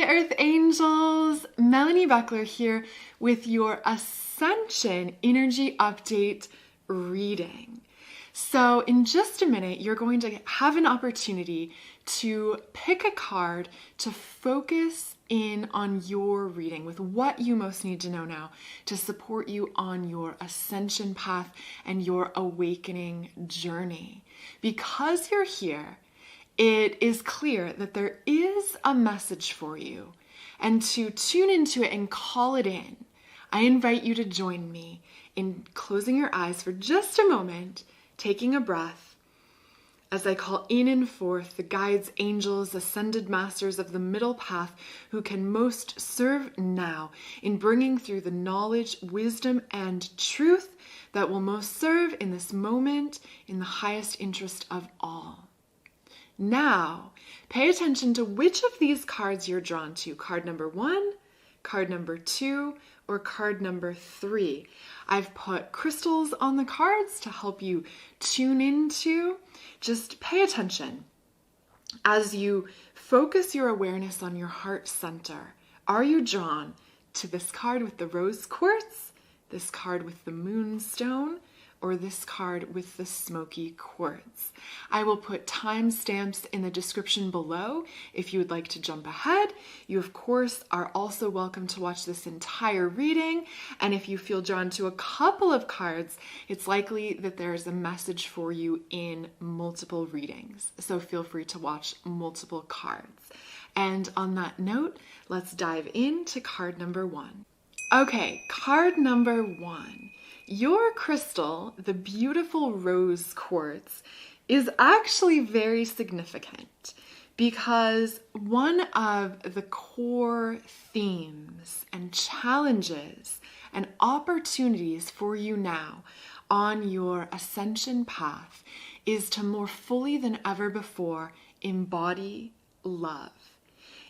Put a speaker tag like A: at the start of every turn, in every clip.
A: Earth Angels, Melanie Beckler here with your Ascension Energy Update reading. So in just a minute, you're going to have an opportunity to pick a card to focus in on your reading with what you most need to know now to support you on your ascension path and your awakening journey. Because you're here, it is clear that there is a message for you, and to tune into it and call it in, I invite you to join me in closing your eyes for just a moment, taking a breath, as I call in and forth the guides, angels, ascended masters of the middle path who can most serve now in bringing through the knowledge, wisdom, and truth that will most serve in this moment in the highest interest of all. Now, pay attention to which of these cards you're drawn to. Card number 1, card number 2, or card number 3. I've put crystals on the cards to help you tune into. Just pay attention as you focus your awareness on your heart center. Are you drawn to this card with the rose quartz, this card with the moonstone, or this card with the smoky quartz? I will put timestamps in the description below if you would like to jump ahead. You, of course, are also welcome to watch this entire reading. And if you feel drawn to a couple of cards, it's likely that there's a message for you in multiple readings. So feel free to watch multiple cards. And on that note, let's dive into card number 1. Okay, card number 1. Your crystal, the beautiful rose quartz, is actually very significant because one of the core themes and challenges and opportunities for you now on your ascension path is to more fully than ever before embody love.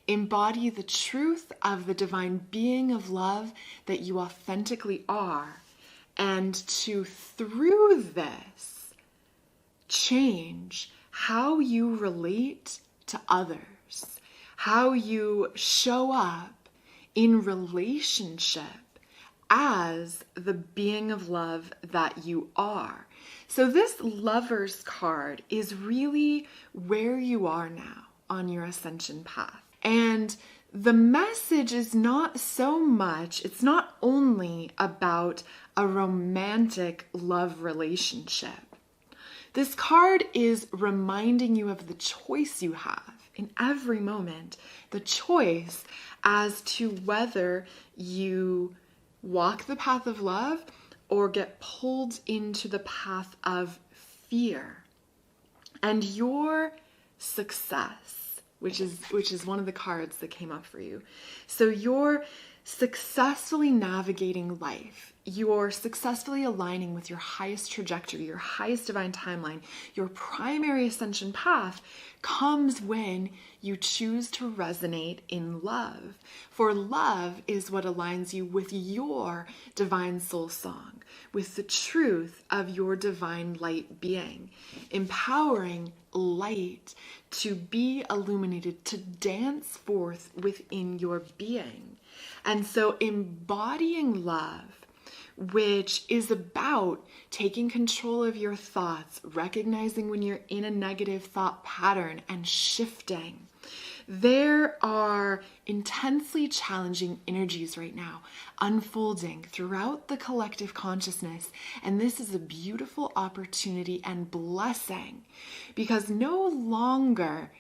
A: Embody the truth of the divine being of love that you authentically are. And to, through this, change how you relate to others, how you show up in relationship as the being of love that you are. So this Lover's card is really where you are now on your ascension path. And the message is not so much, it's not only about a romantic love relationship. This card is reminding you of the choice you have in every moment, the choice as to whether you walk the path of love or get pulled into the path of fear. And your success, which is one of the cards that came up for you. So you're successfully navigating life. You're successfully aligning with your highest trajectory, your highest divine timeline. Your primary ascension path comes when you choose to resonate in love. For love is what aligns you with your divine soul song, with the truth of your divine light being, empowering light to be illuminated, to dance forth within your being. And so embodying love, which is about taking control of your thoughts, recognizing when you're in a negative thought pattern and shifting. There are intensely challenging energies right now unfolding throughout the collective consciousness, and this is a beautiful opportunity and blessing because no longer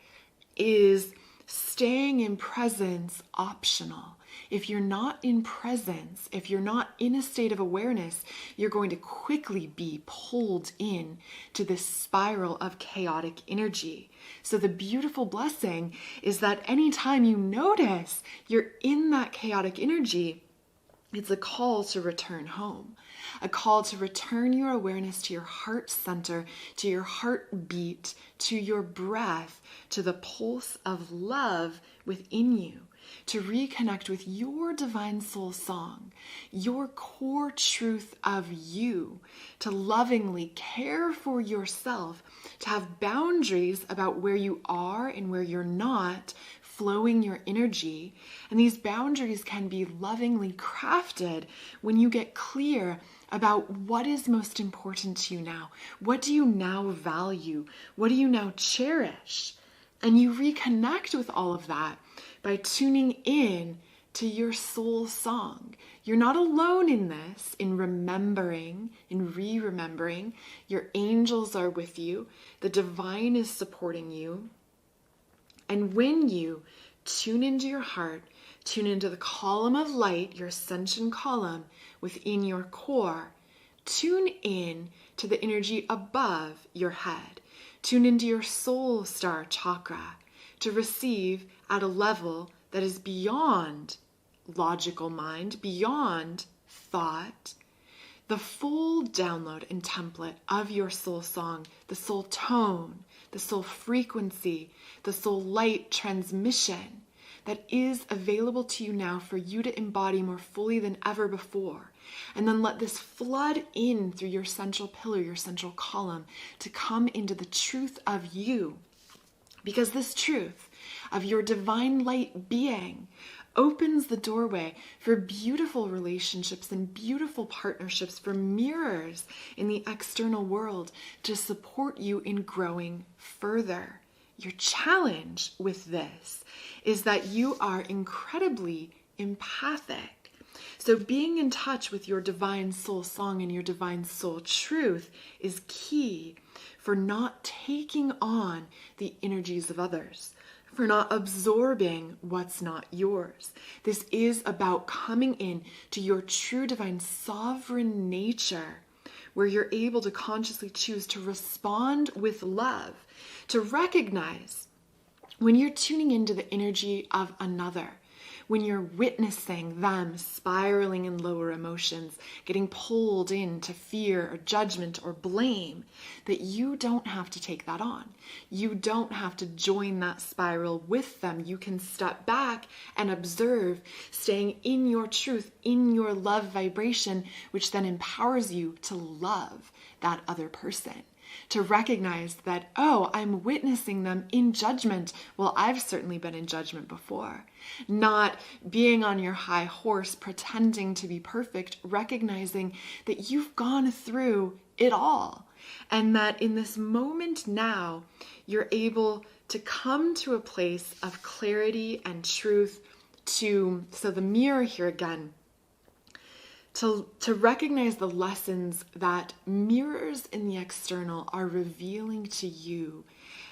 A: is staying in presence optional. If you're not in presence, if you're not in a state of awareness, you're going to quickly be pulled in to this spiral of chaotic energy. So the beautiful blessing is that anytime you notice you're in that chaotic energy, it's a call to return home, a call to return your awareness to your heart center, to your heartbeat, to your breath, to the pulse of love within you, to reconnect with your divine soul song, your core truth of you, to lovingly care for yourself, to have boundaries about where you are and where you're not flowing your energy. And these boundaries can be lovingly crafted when you get clear about what is most important to you now. What do you now value? What do you now cherish? And you reconnect with all of that by tuning in to your soul song. You're not alone in this, in remembering, in re-remembering. Your angels are with you. The divine is supporting you. And when you tune into your heart, tune into the column of light, your ascension column within your core, tune in to the energy above your head. Tune into your soul star chakra to receive at a level that is beyond logical mind, beyond thought, the full download and template of your soul song, the soul tone, the soul frequency, the soul light transmission that is available to you now for you to embody more fully than ever before. And then let this flood in through your central pillar, your central column, to come into the truth of you. Because this truth of your divine light being opens the doorway for beautiful relationships and beautiful partnerships, for mirrors in the external world to support you in growing further. Your challenge with this is that you are incredibly empathic. So being in touch with your divine soul song and your divine soul truth is key for not taking on the energies of others, for not absorbing what's not yours. This is about coming in to your true divine sovereign nature, where you're able to consciously choose to respond with love, to recognize when you're tuning into the energy of another, when you're witnessing them spiraling in lower emotions, getting pulled into fear or judgment or blame, that you don't have to take that on. You don't have to join that spiral with them. You can step back and observe, staying in your truth, in your love vibration, which then empowers you to love that other person. To recognize that, oh, I'm witnessing them in judgment. Well, I've certainly been in judgment before. Not being on your high horse, pretending to be perfect, recognizing that you've gone through it all. And that in this moment now, you're able to come to a place of clarity and truth so the mirror here again, to recognize the lessons that mirrors in the external are revealing to you,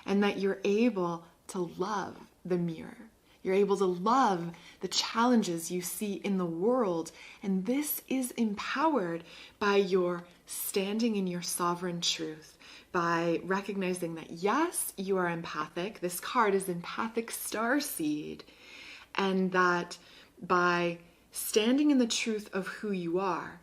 A: and that you're able to love the mirror. You're able to love the challenges you see in the world, and this is empowered by your standing in your sovereign truth, by recognizing that yes, you are empathic. This card is empathic starseed, and that by standing in the truth of who you are,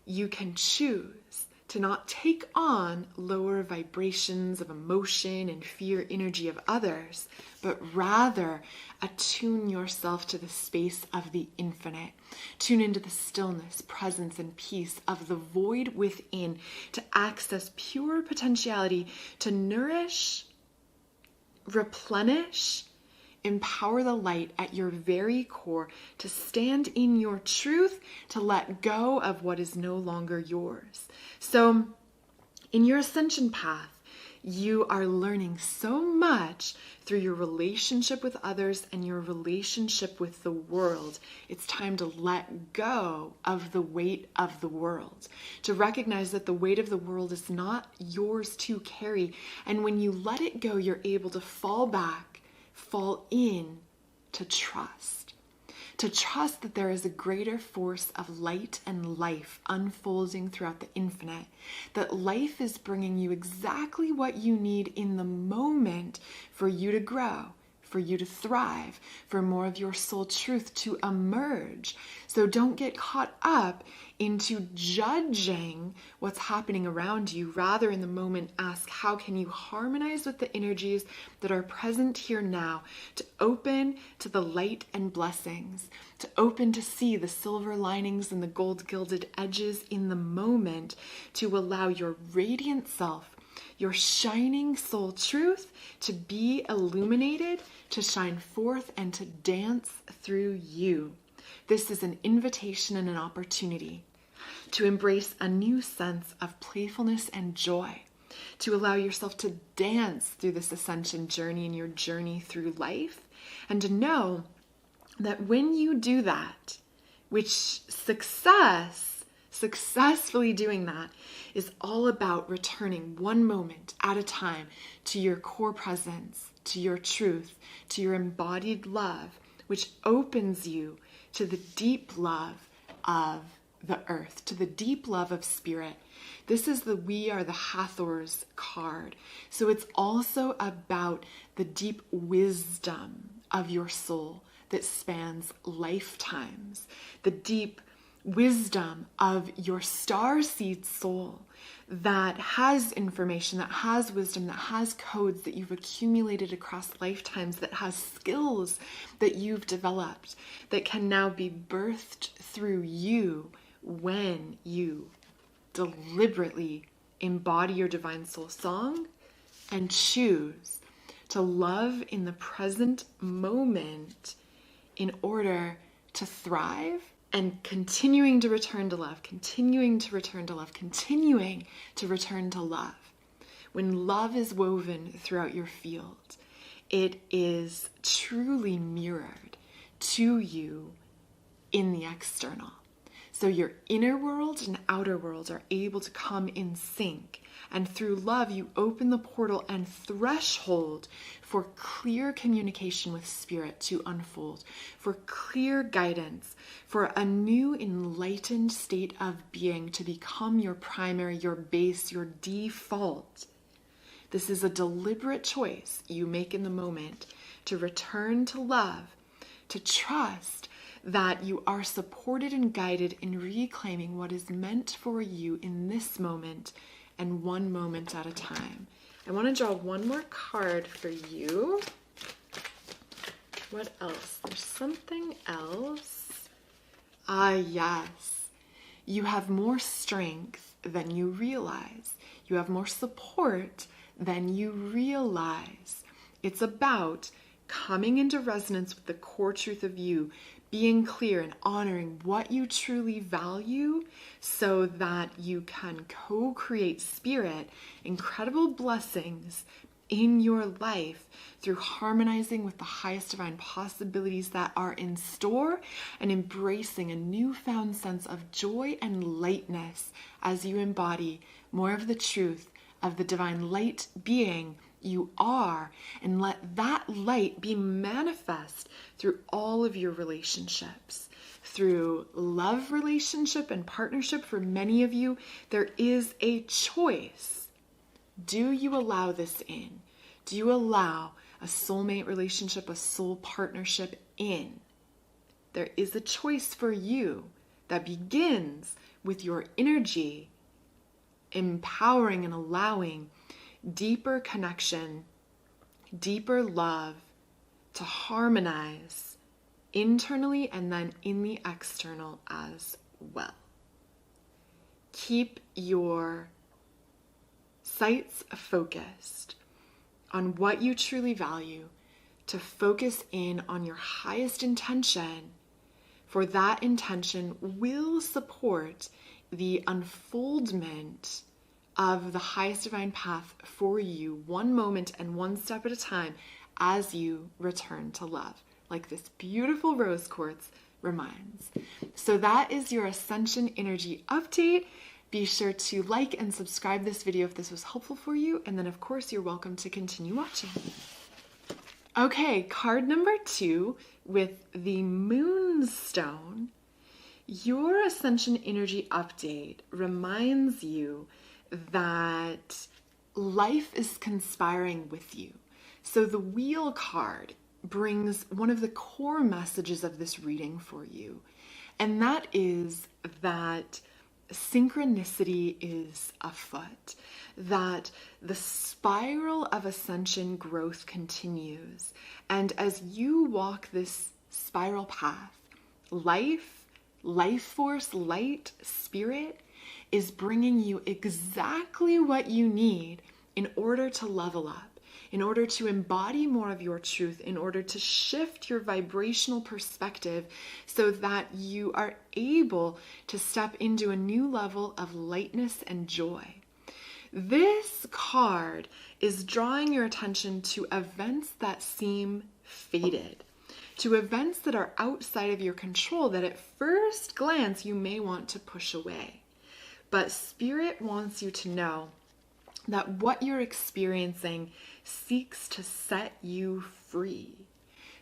A: you can choose to not take on lower vibrations of emotion and fear energy of others, but rather attune yourself to the space of the infinite. Tune into the stillness, presence, and peace of the void within to access pure potentiality to nourish, replenish, empower the light at your very core, to stand in your truth, to let go of what is no longer yours. So in your ascension path, you are learning so much through your relationship with others and your relationship with the world. It's time to let go of the weight of the world, to recognize that the weight of the world is not yours to carry. And when you let it go, you're able to fall back, fall in to trust that there is a greater force of light and life unfolding throughout the infinite, that life is bringing you exactly what you need in the moment for you to grow, for you to thrive, for more of your soul truth to emerge. So don't get caught up into judging what's happening around you. Rather, in the moment, ask, how can you harmonize with the energies that are present here now, to open to the light and blessings, to open to see the silver linings and the gold gilded edges in the moment, to allow your radiant self, your shining soul truth to be illuminated, to shine forth, and to dance through you. This is an invitation and an opportunity to embrace a new sense of playfulness and joy, to allow yourself to dance through this ascension journey and your journey through life, and to know that when you do that, which successfully doing that is all about returning one moment at a time to your core presence, to your truth, to your embodied love, which opens you to the deep love of the earth, to the deep love of spirit. This is the We Are the Hathors card. So it's also about the deep wisdom of your soul that spans lifetimes, the deep wisdom of your starseed soul that has information, that has wisdom, that has codes that you've accumulated across lifetimes, that has skills that you've developed that can now be birthed through you when you deliberately embody your divine soul song and choose to love in the present moment in order to thrive, and continuing to return to love, continuing to return to love, continuing to return to love. When love is woven throughout your field, it is truly mirrored to you in the external. So your inner world and outer world are able to come in sync. And through love, you open the portal and threshold for clear communication with spirit to unfold, for clear guidance, for a new enlightened state of being to become your primary, your base, your default. This is a deliberate choice you make in the moment to return to love, to trust that you are supported and guided in reclaiming what is meant for you in this moment and one moment at a time. I want to draw one more card for you. What else? There's something else. Yes. You have more strength than you realize. You have more support than you realize. It's about coming into resonance with the core truth of you, being clear and honoring what you truly value so that you can co-create spirit, incredible blessings in your life through harmonizing with the highest divine possibilities that are in store and embracing a newfound sense of joy and lightness as you embody more of the truth of the divine light being you are, and let that light be manifest through all of your relationships. Through love relationship and partnership, for many of you, there is a choice. Do you allow this in? Do you allow a soulmate relationship, a soul partnership in? There is a choice for you that begins with your energy empowering and allowing deeper connection, deeper love to harmonize internally and then in the external as well. Keep your sights focused on what you truly value, to focus in on your highest intention, for that intention will support the unfoldment of the highest divine path for you, one moment and one step at a time, as you return to love, like this beautiful rose quartz reminds. So that is your Ascension Energy update. Be sure to like and subscribe this video if this was helpful for you, and then of course you're welcome to continue watching. Okay, card number 2 with the Moonstone. Your Ascension Energy update reminds you that life is conspiring with you. So the Wheel card brings one of the core messages of this reading for you, and that is that synchronicity is afoot, that the spiral of ascension growth continues, and as you walk this spiral path, life force, light, spirit is bringing you exactly what you need in order to level up, in order to embody more of your truth, in order to shift your vibrational perspective so that you are able to step into a new level of lightness and joy. This card is drawing your attention to events that seem fated, to events that are outside of your control that at first glance you may want to push away. But Spirit wants you to know that what you're experiencing seeks to set you free,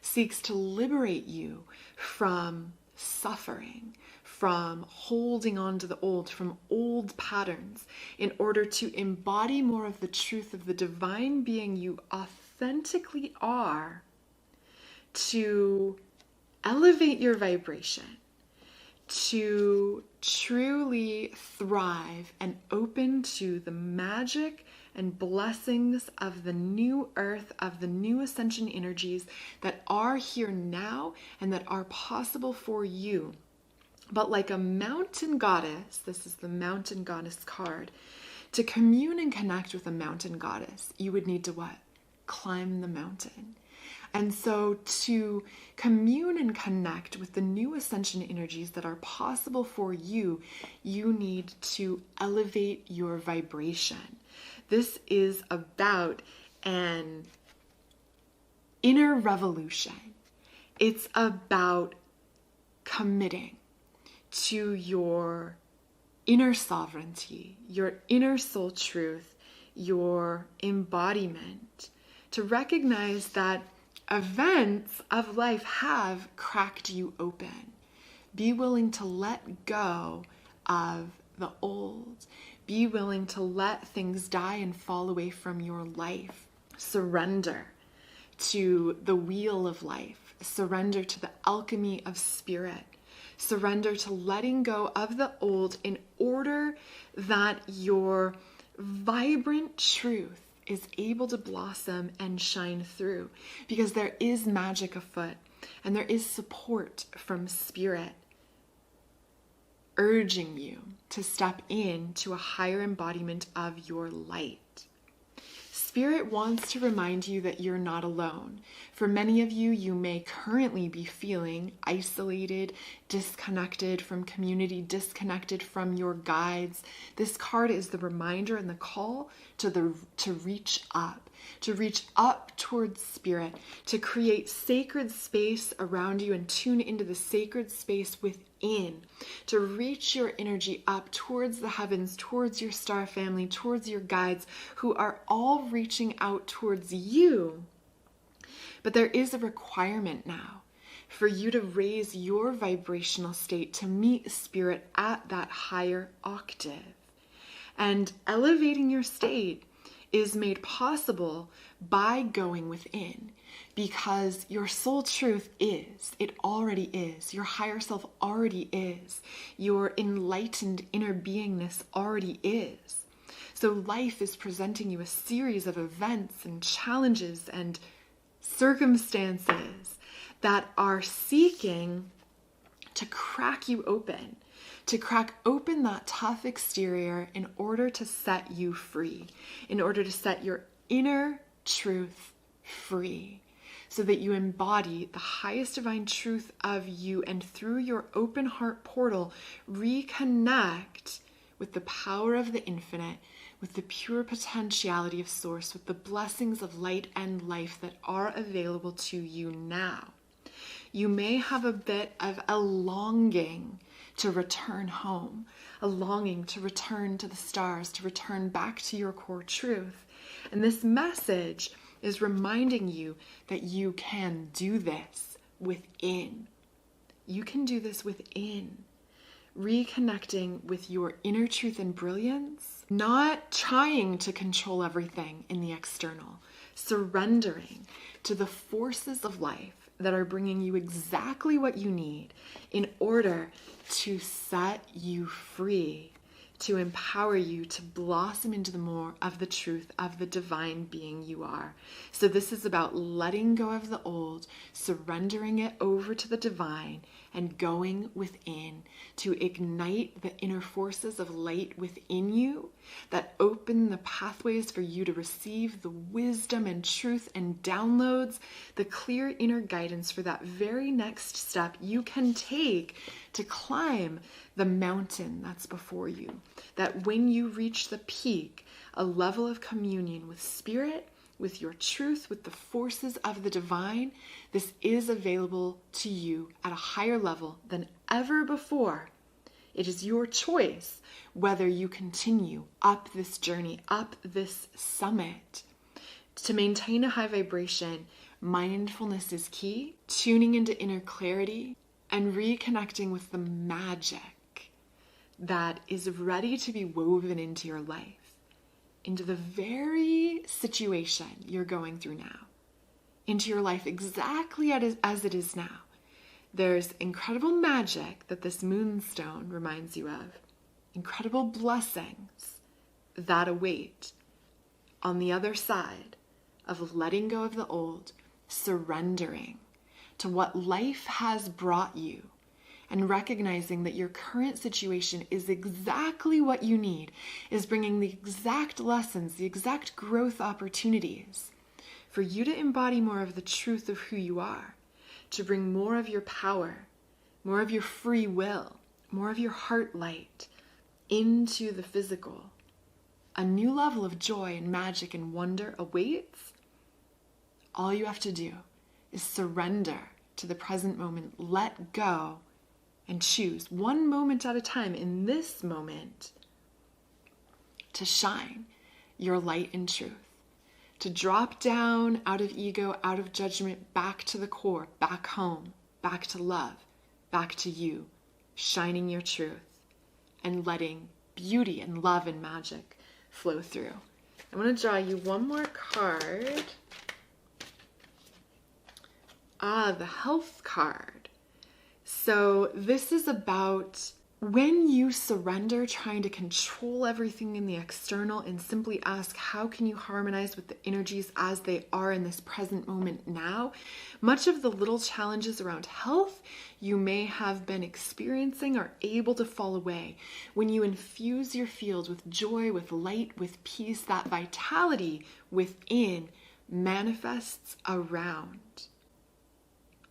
A: seeks to liberate you from suffering, from holding on to the old, from old patterns, in order to embody more of the truth of the divine being you authentically are, to elevate your vibration, to truly thrive and open to the magic and blessings of the new earth, of the new ascension energies that are here now and that are possible for you. But like a mountain goddess, this is the mountain goddess card, to commune and connect with a mountain goddess, you would need to what? Climb the mountain. And so to commune and connect with the new ascension energies that are possible for you, you need to elevate your vibration. This is about an inner revolution. It's about committing to your inner sovereignty, your inner soul truth, your embodiment, to recognize that events of life have cracked you open. Be willing to let go of the old. Be willing to let things die and fall away from your life. Surrender to the wheel of life. Surrender to the alchemy of spirit. Surrender to letting go of the old in order that your vibrant truth is able to blossom and shine through, because there is magic afoot and there is support from Spirit urging you to step into a higher embodiment of your light. Spirit wants to remind you that you're not alone. For many of you, you may currently be feeling isolated, disconnected from community, disconnected from your guides. This card is the reminder and the call to reach up towards Spirit, to create sacred space around you and tune into the sacred space within, to reach your energy up towards the heavens, towards your star family, towards your guides who are all reaching out towards you. But there is a requirement now for you to raise your vibrational state to meet Spirit at that higher octave. And elevating your state is made possible by going within, because your soul truth is, it already is, your higher self already is, your enlightened inner beingness already is. So life is presenting you a series of events and challenges and circumstances that are seeking to crack you open, to crack open that tough exterior in order to set you free, in order to set your inner truth free, so that you embody the highest divine truth of you, and through your open heart portal, reconnect with the power of the infinite, with the pure potentiality of source, with the blessings of light and life that are available to you now. You may have a bit of a longing to return home, a longing to return to the stars, to return back to your core truth. And this message is reminding you that you can do this within. You can do this within. Reconnecting with your inner truth and brilliance, not trying to control everything in the external, surrendering to the forces of life that are bringing you exactly what you need in order to set you free, to empower you to blossom into the more of the truth of the divine being you are. So this is about letting go of the old, surrendering it over to the divine, and going within to ignite the inner forces of light within you that open the pathways for you to receive the wisdom and truth and downloads, the clear inner guidance for that very next step you can take to climb the mountain that's before you. That when you reach the peak, a level of communion with spirit, with your truth, with the forces of the divine, this is available to you at a higher level than ever before. It is your choice whether you continue up this journey, up this summit. To maintain a high vibration, mindfulness is key, tuning into inner clarity and reconnecting with the magic that is ready to be woven into your life, into the very situation you're going through now, into your life exactly as it is now. There's incredible magic that this moonstone reminds you of, incredible blessings that await on the other side of letting go of the old, surrendering to what life has brought you, and recognizing that your current situation is exactly what you need, is bringing the exact lessons, the exact growth opportunities for you to embody more of the truth of who you are, to bring more of your power, more of your free will, more of your heart light into the physical. A new level of joy and magic and wonder awaits. All you have to do is surrender to the present moment, let go, and choose one moment at a time in this moment to shine your light and truth, to drop down out of ego, out of judgment, back to the core, back home, back to love, back to you, shining your truth and letting beauty and love and magic flow through. I'm going to draw you one more card. The health card. So this is about when you surrender trying to control everything in the external and simply ask, how can you harmonize with the energies as they are in this present moment now? Much of the little challenges around health you may have been experiencing are able to fall away when you infuse your field with joy, with light, with peace. That vitality within manifests around.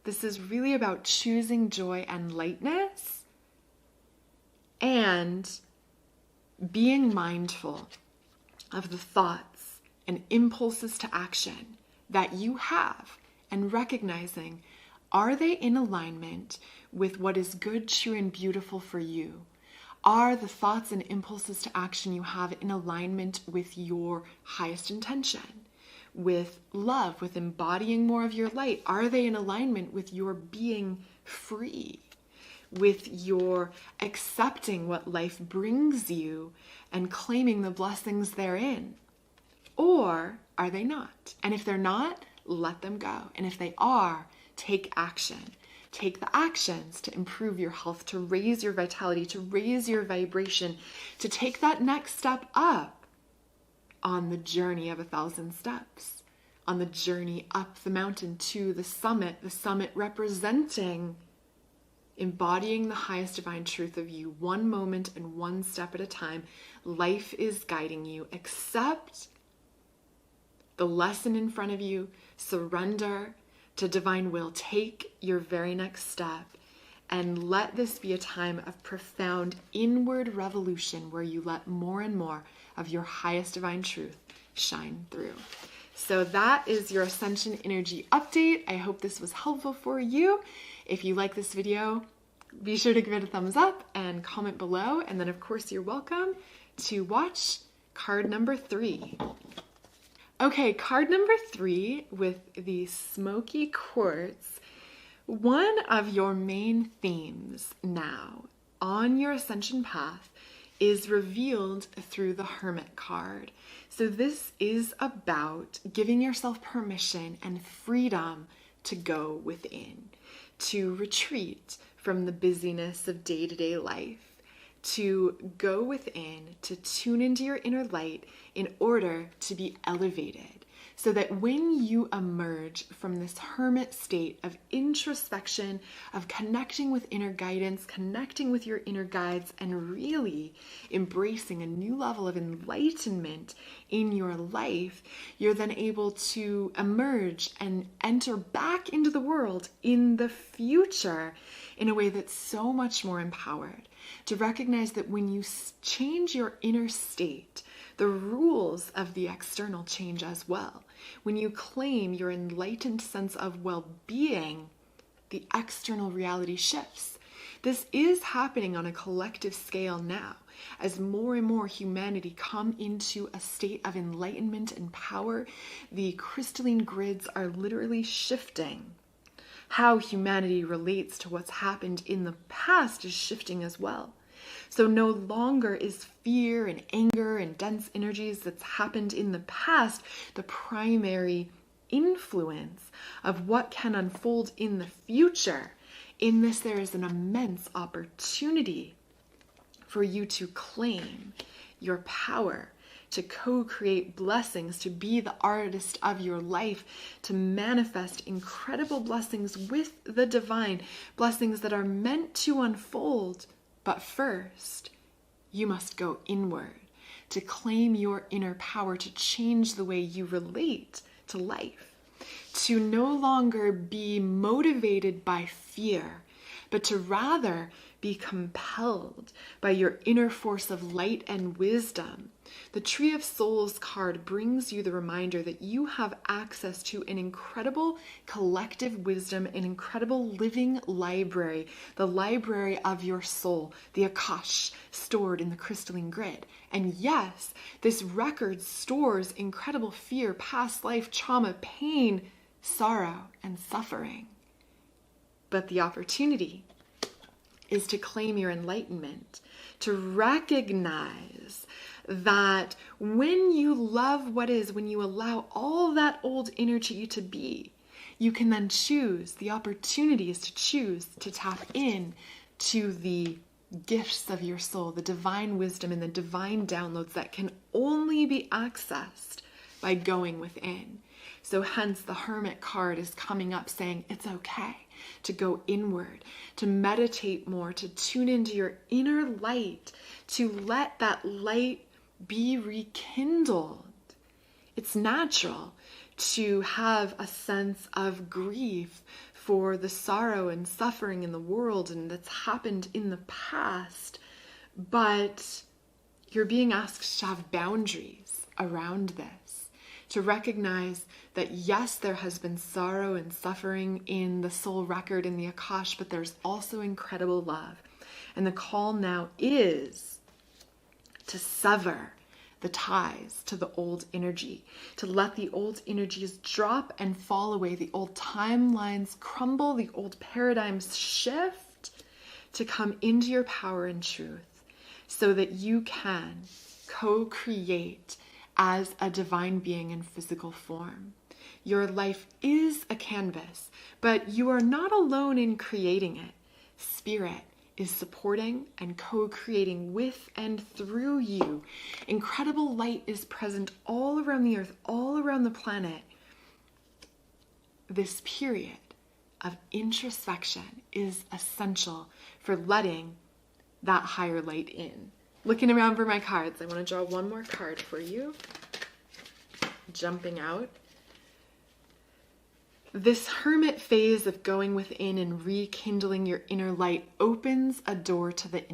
A: This is really about choosing joy and lightness and being mindful of the thoughts and impulses to action that you have and recognizing, are they in alignment with what is good, true, and beautiful for you? Are the thoughts and impulses to action you have in alignment with your highest intention? With love, with embodying more of your light? Are they in alignment with your being free? With your accepting what life brings you and claiming the blessings therein? Or are they not? And if they're not, let them go. And if they are, take action. Take the actions to improve your health, to raise your vitality, to raise your vibration, to take that next step up on the journey of 1,000 steps, on the journey up the mountain to the summit representing embodying the highest divine truth of you, one moment and one step at a time. Life is guiding you. Accept the lesson in front of you, surrender to divine will, take your very next step, and let this be a time of profound inward revolution where you let more and more of your highest divine truth shine through. So that is your Ascension Energy update. I hope this was helpful for you. If you like this video, be sure to give it a thumbs up and comment below. And then of course you're welcome to watch card number 3. Okay, card number 3 with the smoky quartz. One of your main themes now on your ascension path is revealed through the Hermit card. So this is about giving yourself permission and freedom to go within, to retreat from the busyness of day-to-day life, to go within, to tune into your inner light in order to be elevated. So that when you emerge from this hermit state of introspection, of connecting with inner guidance, connecting with your inner guides, and really embracing a new level of enlightenment in your life, you're then able to emerge and enter back into the world in the future in a way that's so much more empowered. To recognize that when you change your inner state, the rules of the external change as well. When you claim your enlightened sense of well-being, the external reality shifts. This is happening on a collective scale now, as more and more humanity come into a state of enlightenment and power. The crystalline grids are literally shifting. How humanity relates to what's happened in the past is shifting as well. So no longer is fear and anger and dense energies that's happened in the past the primary influence of what can unfold in the future. In this, there is an immense opportunity for you to claim your power, to co-create blessings, to be the artist of your life, to manifest incredible blessings with the divine, blessings that are meant to unfold. But first, you must go inward to claim your inner power, to change the way you relate to life, to no longer be motivated by fear, but to rather be compelled by your inner force of light and wisdom. The Tree of Souls card brings you the reminder that you have access to an incredible collective wisdom, an incredible living library, the library of your soul, the Akash, stored in the crystalline grid. And yes, this record stores incredible fear, past life trauma, pain, sorrow, and suffering. But the opportunity is to claim your enlightenment, to recognize that when you love what is, when you allow all that old energy to be, you can then choose. The opportunity is to choose to tap in to the gifts of your soul, the divine wisdom and the divine downloads that can only be accessed by going within. So hence the Hermit card is coming up saying it's okay to go inward, to meditate more, to tune into your inner light, to let that light be rekindled. It's natural to have a sense of grief for the sorrow and suffering in the world and that's happened in the past, but you're being asked to have boundaries around this, to recognize that yes, there has been sorrow and suffering in the soul record in the Akash, but there's also incredible love. And the call now is to sever the ties to the old energy, to let the old energies drop and fall away, the old timelines crumble, the old paradigms shift, to come into your power and truth so that you can co-create as a divine being in physical form. Your life is a canvas, but you are not alone in creating it. Spirit is supporting and co-creating with and through you. Incredible light is present all around the earth, all around the planet. This period of introspection is essential for letting that higher light in. Looking around for my cards, I want to draw one more card for you. Jumping out. This hermit phase of going within and rekindling your inner light opens a door to the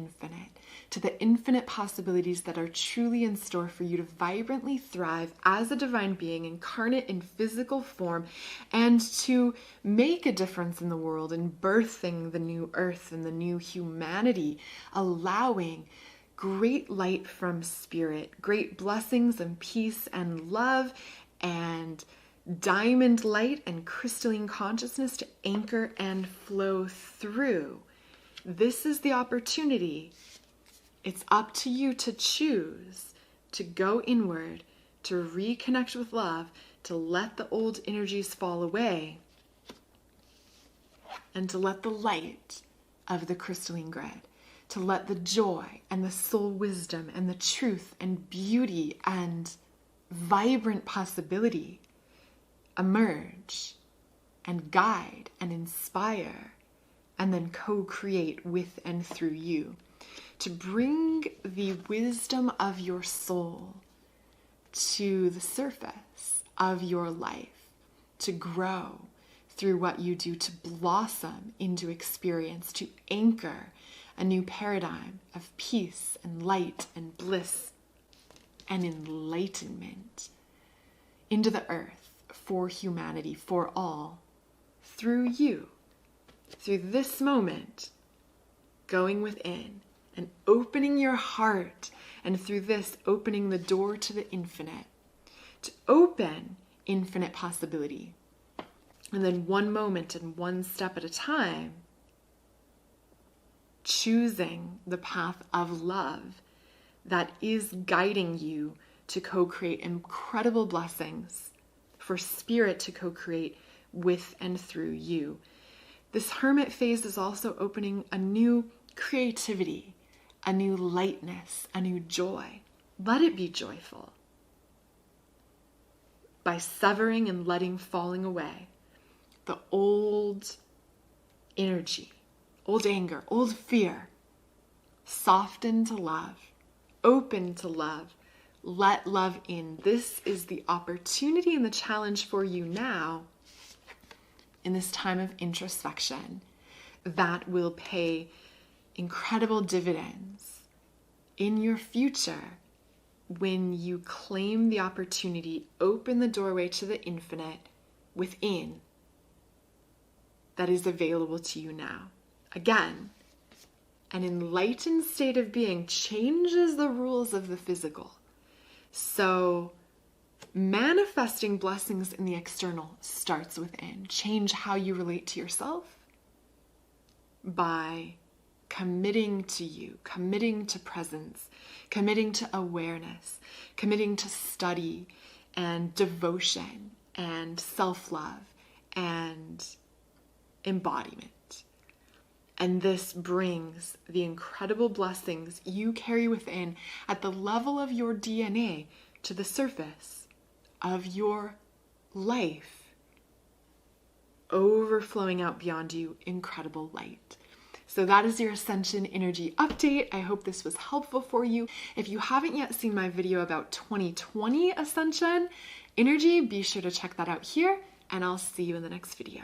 A: infinite possibilities that are truly in store for you to vibrantly thrive as a divine being, incarnate in physical form, and to make a difference in the world and birthing the new earth and the new humanity, allowing great light from spirit, great blessings and peace and love and diamond light and crystalline consciousness to anchor and flow through. This is the opportunity. It's up to you to choose to go inward, to reconnect with love, to let the old energies fall away, and to let the light of the crystalline grid to let the joy and the soul wisdom and the truth and beauty and vibrant possibility emerge and guide and inspire and then co-create with and through you, to bring the wisdom of your soul to the surface of your life, to grow through what you do, to blossom into experience, to anchor a new paradigm of peace and light and bliss and enlightenment into the earth for humanity, for all, through you, through this moment, going within and opening your heart, and through this opening the door to the infinite, to open infinite possibility. And then one moment and one step at a time, choosing the path of love that is guiding you to co-create incredible blessings for spirit to co-create with and through you. This hermit phase is also opening a new creativity, a new lightness, a new joy. Let it be joyful. By severing and letting falling away the old energy, old anger, old fear, soften to love, open to love, let love in. This is the opportunity and the challenge for you now in this time of introspection that will pay incredible dividends in your future when you claim the opportunity, open the doorway to the infinite within that is available to you now. Again, an enlightened state of being changes the rules of the physical. So manifesting blessings in the external starts within. Change how you relate to yourself by committing to you, committing to presence, committing to awareness, committing to study and devotion and self-love and embodiment. And this brings the incredible blessings you carry within at the level of your DNA to the surface of your life, overflowing out beyond you incredible light. So that is your Ascension Energy update. I hope this was helpful for you. If you haven't yet seen my video about 2020 Ascension Energy, be sure to check that out here, and I'll see you in the next video.